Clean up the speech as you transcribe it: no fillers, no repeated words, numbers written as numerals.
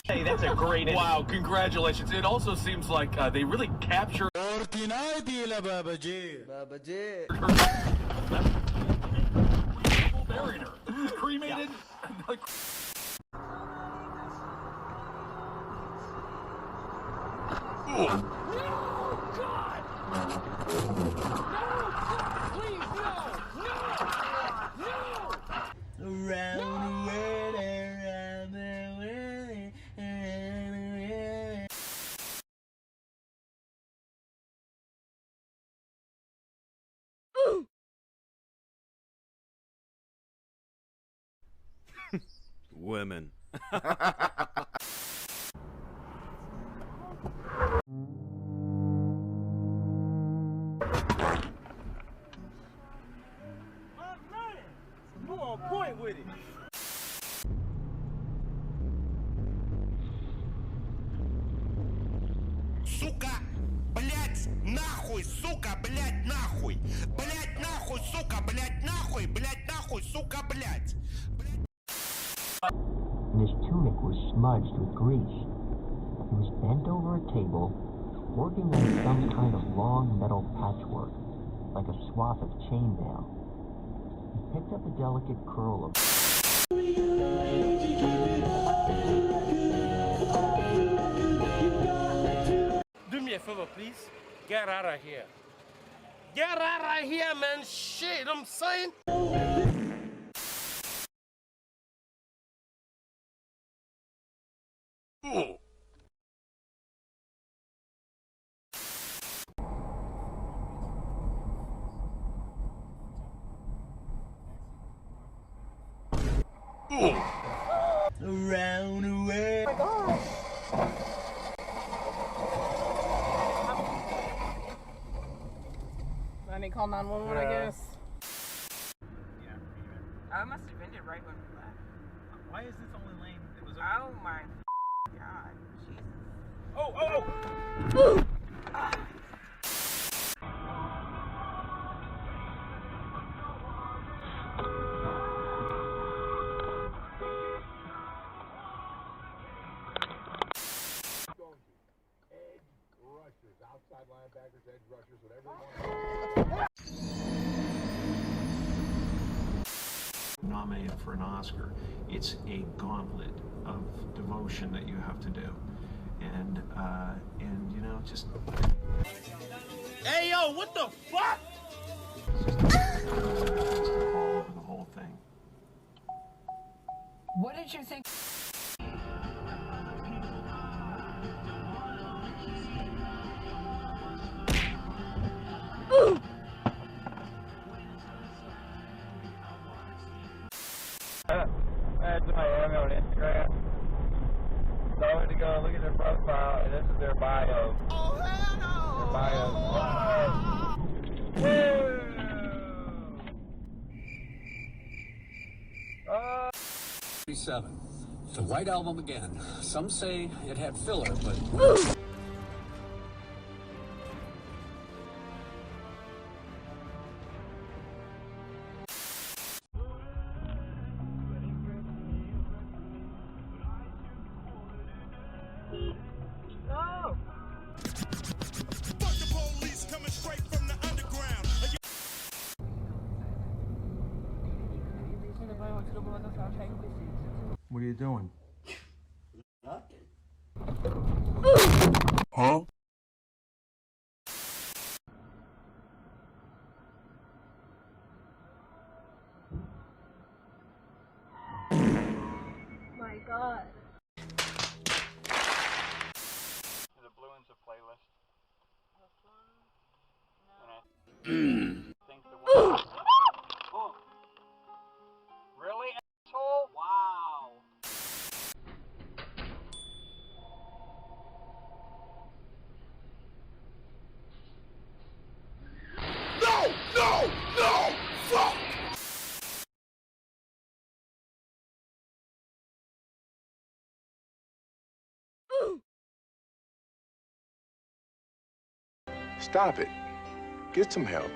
Hey, that's a great. Wow, congratulations. It also seems like they really captured. Narrator. Cremated. Like... No, God! No! Please, no! No! No! Around the world, around the world. Women. You on point with it. Сука, блять, нахуй, сука, блять, нахуй, блять, нахуй, сука, блять, нахуй, блять, нахуй, сука, блять. And his tunic was smudged with grease. He was bent over a table, working on some kind of long metal patchwork, like a swath of chainmail. He picked up a delicate curl of... Do me a favor, please. Get out of here. Get out of here, man. Shit, I'm saying. Ooh. Ooh. Around the world. Oh my gosh. I need to call 911, I guess. I must have ended right when we left. Why is this only lane that was open? Oh my God. Jesus. Oh! Outside linebackers, edge rushers, whatever you want. Nominated for an Oscar. It's a gauntlet of devotion that you have to do, and you know, just. Hey yo, what the fuck? All over the whole thing. What did you think? That's Miami on Instagram. So I went to go look at their profile, and this is their bio. Oh hell no! Their bio. 37. The White Album again. Some say it had filler, but... No! Fuck the police coming straight from the underground. What are you doing? Nothing. Huh? My God. The blue one's a playlist. Think the one. Oh. Really, asshole? Wow. No! No! No! Fuck! Stop it. Get some help.